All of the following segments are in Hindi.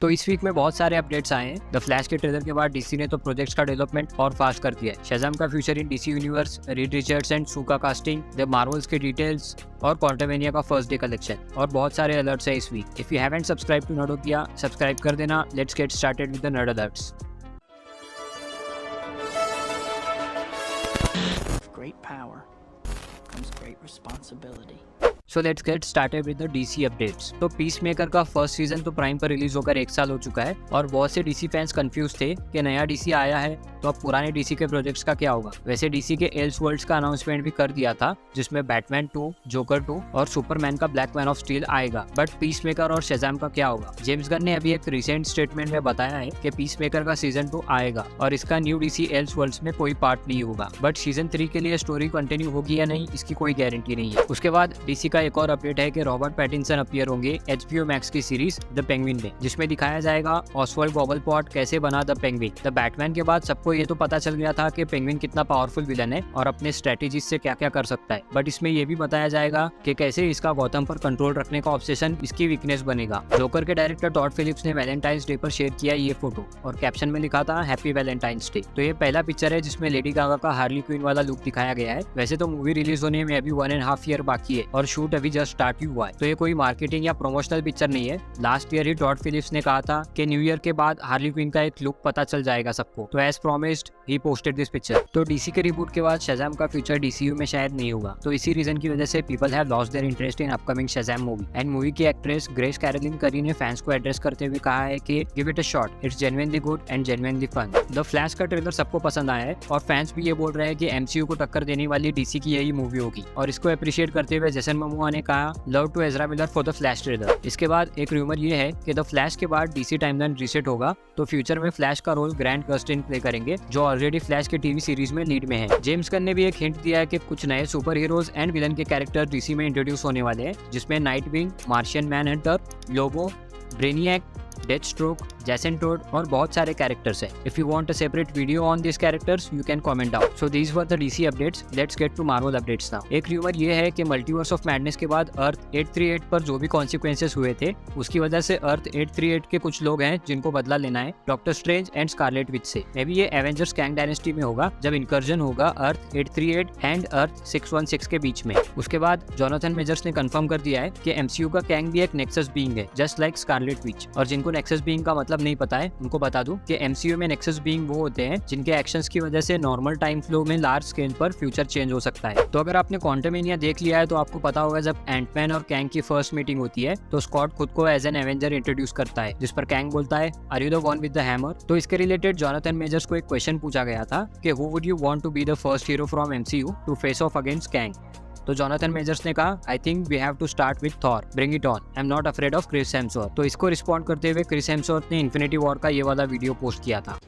तो इस वीक में बहुत सारे अपडेट्स आए हैं। द फ्लैश के ट्रेलर के बाद डीसी ने तो प्रोजेक्ट्स का डेवलपमेंट और फास्ट कर दिया है। शज़ाम का future in DC universe, Reed Richards and Sue का कास्टिंग, द मार्वल्स के डिटेल्स और क्वांटमेनिया का फर्स्ट डे कलेक्शन और बहुत सारे अलर्ट्स हैं इस week. If you haven't subscribe to Nerdopia, subscribe कर देना। Let's get started with the nerd alerts. Great power comes great responsibility. So let's get started with the DC updates. तो पीस मेकर का फर्स्ट सीजन तो प्राइम पर रिलीज होकर 1 साल हो चुका है और बहुत से डीसी फैंस कंफ्यूज थे कि नया डीसी आया है तो अब पुराने डीसी के प्रोजेक्ट्स का क्या होगा। वैसे डीसी के एल्स वर्ल्ड्स का अनाउंसमेंट भी कर दिया था जिसमें बैटमैन 2, जोकर 2 और सुपरमैन का ब्लैक मैन ऑफ स्टील आएगा। बट पीस मेकर और शज़ाम का क्या होगा। जेम्स गन ने अभी एक रिसेंट स्टेटमेंट में बताया है कि पीस मेकर का सीजन 2 आएगा और इसका न्यू डीसी एल्स वर्ल्ड्स में कोई पार्ट नहीं होगा। बट सीजन 3 के लिए स्टोरी कंटिन्यू होगी या नहीं इसकी कोई गारंटी नहीं है। उसके बाद डीसी का एक और अपडेट है कि रॉबर्ट पैटिंसन अपीयर होंगे HBO मैक्स की सीरीज द पेंगुइन में, जिसमें दिखाया जाएगा ऑसवाल्ड कॉबलपॉट कैसे बना द पेंगुइन। द बैटमैन के बाद सबको ये तो पता चल गया था कि पेंगुइन कितना पावरफुल विलन है और अपने स्ट्रेटेजी से क्या क्या कर सकता है। बट इसमें ये भी बताया जाएगा कि कैसे इसका गौतम पर कंट्रोल रखने का ऑब्सेशन इसकी वीकनेस बनेगा। जोकर के डायरेक्टर टॉड फिलिप्स ने वैलेंटाइंस डे पर शेयर किया ये फोटो और कैप्शन में लिखा था हैप्पी वैलेंटाइंस डे। तो ये पहला पिक्चर है जिसमें लेडी गागा का हार्ली क्वीन वाला लुक दिखाया गया है। वैसे तो मूवी रिलीज होने में अभी 1.5 ईयर बाकी है और शूट अभी जस्ट स्टार्ट ही हुआ है, तो ये कोई मार्केटिंग या प्रमोशनल पिक्चर नहीं है। लास्ट ईयर ही टॉड फिलिप्स ने कहा था कि न्यू ईयर के बाद हार्ली क्वीन का एक लुक पता चल जाएगा सबको। तो एज प्रॉमिस्ड ही पोस्टेड दिस पिक्चर। तो डीसी के रिबूट के बाद शज़ाम का फ्यूचर डीसीयू में शायद नहीं होगा, तो इसी रीजन की वजह से people have lost their interest in upcoming Shazam movie. And movie की एक्ट्रेस ग्रेस कैरोलिन करी ने फैंस को एड्रेस करते हुए कहा है कि give it a shot, it's genuinely good and genuinely fun. The Flash का ट्रेलर सबको पसंद आया है और फैंस भी ये बोल रहे हैं कि MCU को टक्कर देने वाली डीसी की यही मूवी होगी। और इसको अप्रिशिएट करते हुए जेसन मोमोआ ने कहा love to Ezra Miller for the Flash trailer. इसके बाद एक रूमर ये है कि द फ्लैश के बाद डीसी टाइमलाइन रीसेट होगा तो फ्यूचर में फ्लैश का रोल ग्रैंट कर्स्टिन प्ले करेंगे जो ऑलरेडी फ्लैश के टीवी सीरीज में लीड में है। जेम्स गन ने भी एक हिंट दिया है कि कुछ नए सुपर हीरोज एंड विलन के कैरेक्टर डीसी में इंट्रोड्यूस होने वाले हैं, जिसमें Nightwing, Martian Manhunter, Lobo, Brainiac, Deathstroke, Jason Todd और बहुत सारे कैरेक्टर्स हैं। If you want a separate video on this characters you can comment down. So these were the DC updates. Let's get to Marvel updates now. एक रूमर ये है कि मल्टीवर्स ऑफ मैडनेस के बाद अर्थ 838 पर जो भी कॉन्सिक्वेंसेस हुए थे उसकी वजह से अर्थ 838 के कुछ लोग हैं जिनको बदला लेना है doctor strange and Scarlet Witch से। मे बी ये एवेंजर्स कैंग डायनेस्टी में होगा जब इनकर्जन होगा अर्थ 838 एंड अर्थ 616 के बीच में। उसके बाद जोनाथन मेजर्स ने कंफर्म कर दिया है कि MCU का कैंग भी एक नेक्सस बीइंग है जस्ट लाइक स्कारलेट विच। और जिनको नेक्सस बीइंग का मतलब नहीं पता है उनको बता दूं कि MCU में नेक्सस बीइंग वो होते हैं जिनके एक्शंस की वजह से नॉर्मल टाइम फ्लो में लार्ज स्केल पर फ्यूचर चेंज हो सकता है। तो अगर आपने क्वांटमेनिया देख लिया है तो आपको पता होगा जब एंटमैन और कैंग की फर्स्ट मीटिंग होती है तो स्कॉट खुद को एज एन एवेंजर इंट्रोड्यूस करता है, जिस पर कैंग बोलता है are you the one with the hammer. तो इसके रिलेटेड जोनाथन मेजर्स को एक क्वेश्चन पूछा गया था कि who would you want to be the first hero from MCU to face off against Kang. तो जोनाथन मेजर्स ने कहा I think we have to start with Thor, bring it on, I am not afraid of Chris Hemsworth. तो इसको रिस्पॉन्ड करते हुए क्रिस हेम्सवर्थ ने इन्फिनिटी वॉर का ये वाला वीडियो पोस्ट किया था।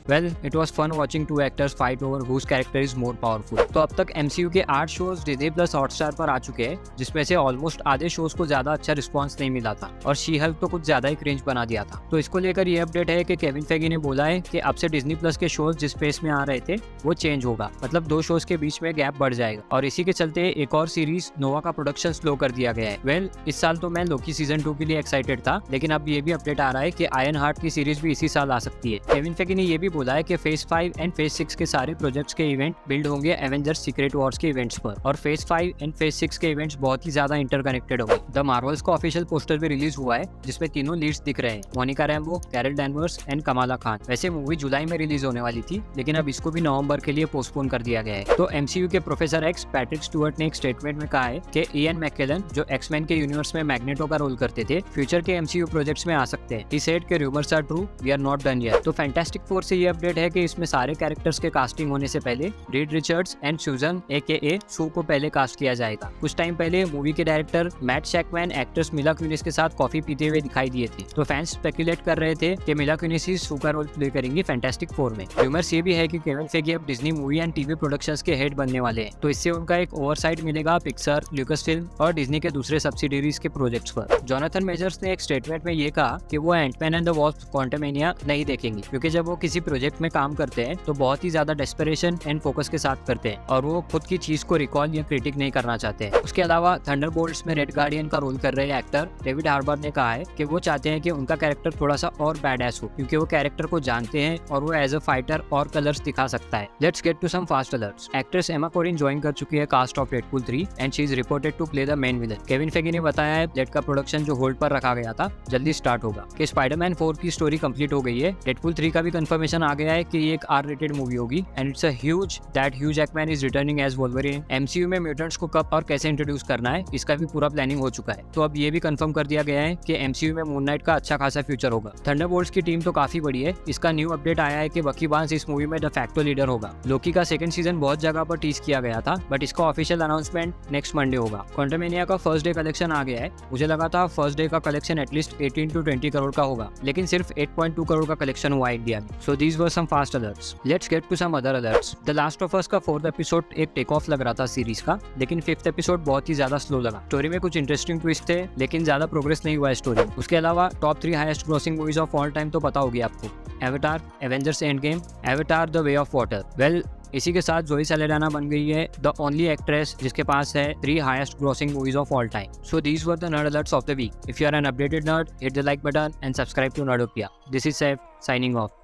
Well, it was fun watching two actors fight over whose character is more powerful. तो अब तक MCU के 8 शोज Disney Plus Hotstar पर आ चुके हैं, जिसमें से ऑलमोस्ट आधे शोज को ज्यादा अच्छा रिस्पांस नहीं मिला था और शी हल्क तो कुछ ज्यादा ही क्रिंज बना दिया था। तो इसको लेकर ये अपडेट है कि केविन फेगी ने बोला है कि अब से Disney Plus के शोज जिस पेस में आ रहे थे वो चेंज होगा, मतलब 2 शोज के बीच में गैप बढ़ जाएगा और इसी के चलते एक और सीरीज नोवा का प्रोडक्शन स्लो कर दिया गया है। वेल, इस साल तो मैं लोकी सीजन 2 के लिए एक्साइटेड था, लेकिन अब ये भी अपडेट आ रहा है कि आयरन हार्ट की सीरीज भी इसी साल आ सकती है। केविन फेगी ने ये भी बोला है कि फेज 5 एंड फेज 6 के सारे प्रोजेक्ट्स के इवेंट बिल्ड होंगे एवेंजर्स सीक्रेट वॉर्स के इवेंट्स पर और फेज 5 एंड फेज 6 के इवेंट्स बहुत ही ज्यादा इंटरकनेक्टेड होंगे। द मार्वल्स का ऑफिशियल पोस्टर भी रिलीज हुआ है जिसमें तीनों लीड्स दिख रहे हैं, Monica Rambeau, Carol Danvers and Kamala Khan. वैसे मूवी जुलाई में रिलीज होने वाली थी लेकिन अब इसको भी नवंबर के लिए पोस्टपोन कर दिया गया है। तो MCU के प्रोफेसर एक्स पैट्रिक स्टुअर्ट ने एक स्टेटमेंट में कहा है कि इयन मैकेलन जो एक्समैन के यूनिवर्स में मैग्नेटो का रोल करते थे फ्यूचर के MCU प्रोजेक्ट्स में आ सकते हैं। ही सेड के rumours are true, we are not done yet. तो फैंटास्टिक फोर से ये अपडेट है कि इसमें सारे कैरेक्टर्स के कास्टिंग होने से पहले रीड रिचर्ड्स एंड सूजन AKA सू को पहले कास्ट किया जाएगा। कुछ टाइम पहले मूवी के डायरेक्टर मैट शैकमैन एक्ट्रेस मिला क्यूनिस के साथ कॉफी पीते हुए दिखाई दिए थे, तो फैंस स्पेकुलेट कर रहे थे कि मिला क्यूनिस ही सू का रोल प्ले करेंगी फैंटास्टिक फोर में। रूमर्स ये भी है कि केविन फेगी अब Disney movie and TV productions के हेड बनने वाले हैं, तो इससे उनका एक ओवरसाइट मिलेगा पिक्सर, ल्यूकासफिल्म और डिज्नी के दूसरे सब्सिडीरीज के प्रोजेक्ट्स पर। जोनाथन मेजर्स ने एक स्टेटमेंट में ये कहा कि वो Ant Man and the Wasp Quantumania नहीं देखेंगे, क्योंकि जब वो किसी प्रोजेक्ट में काम करते हैं तो बहुत ही ज्यादा डेस्परेशन एंड फोकस के साथ करते हैं और वो खुद की चीज को रिकॉल या क्रिटिक नहीं करना चाहते हैं। उसके अलावा थंडरबोल्ट्स में रेड गार्डियन का रोल कर रहे एक्टर डेविड हार्बर ने कहा है कि वो चाहते हैं कि उनका कैरेक्टर थोड़ा सा और बैडएस हो, क्योंकि वो कैरेक्टर को जानते हैं और वो एज अ फाइटर और कलर्स दिखा सकता है। Let's get to some fast alerts. Actress Emma Corrin join कर चुकी है cast of Deadpool 3 and she is reported to play the main villain. Kevin Feige ने बताया है डेड का प्रोडक्शन जो होल्ड पर रखा गया था जल्दी स्टार्ट होगा, कि स्पाइडरमैन 4 की स्टोरी कंप्लीट हो गई है। डेडपूल 3 का भी कंफर्मेशन आ गया है कि ये एक आर रेटेड मूवी होगी and it's a huge that Hugh Jackman is returning as Wolverine. MCU में म्यूटेंट्स को कब और कैसे इंट्रोड्यूस करना है इसका भी पूरा प्लानिंग हो चुका है। तो अब ये भी कंफर्म कर दिया गया है कि एमसीयू में मून नाइट का अच्छा खासा फ्यूचर होगा। थंडरबोल्ट्स की टीम तो काफी बड़ी है। इसका न्यू अपडेट आया है कि बकी बार्न्स इस मूवी में द फैक्टो लीडर होगा। लोकी का सेकंड सीजन बहुत जगह पर टीज किया गया था, बट इसका ऑफिशियल अनाउंसमेंट नेक्स्ट मंडे होगा। क्वांटमेनिया का फर्स्ट डे कलेक्शन आ गया है। मुझे लगा था फर्स्ट डे का कलेक्शन एटलीस्ट 18 to 20 करोड़ का होगा, लेकिन सिर्फ 8.2 करोड़ का कलेक्शन हुआ इंडिया में। So these were some fast alerts. Let's get to some other alerts. The last of us का 4th एपिसोड एक टेक ऑफ लग रहा था सीरीज का, लेकिन 5th एपिसोड बहुत ही ज्यादा स्लो लगा। स्टोरी में कुछ इंटरेस्टिंग ट्विस्ट थे, लेकिन ज्यादा प्रोग्रेस नहीं हुआ है स्टोरी। उसके अलावा top 3 highest grossing movies of all time तो पता होगी आपको, avatar, Avengers end game, avatar the way of water. Well, इसी के साथ जोई सैल्डाना बन गई है द ओनली एक्ट्रेस जिसके पास है 3 highest grossing movies of all time. So these were the nerd alerts of the week. If you are an updated nerd, hit the like button and subscribe to Nerdopia. This is Saif signing of.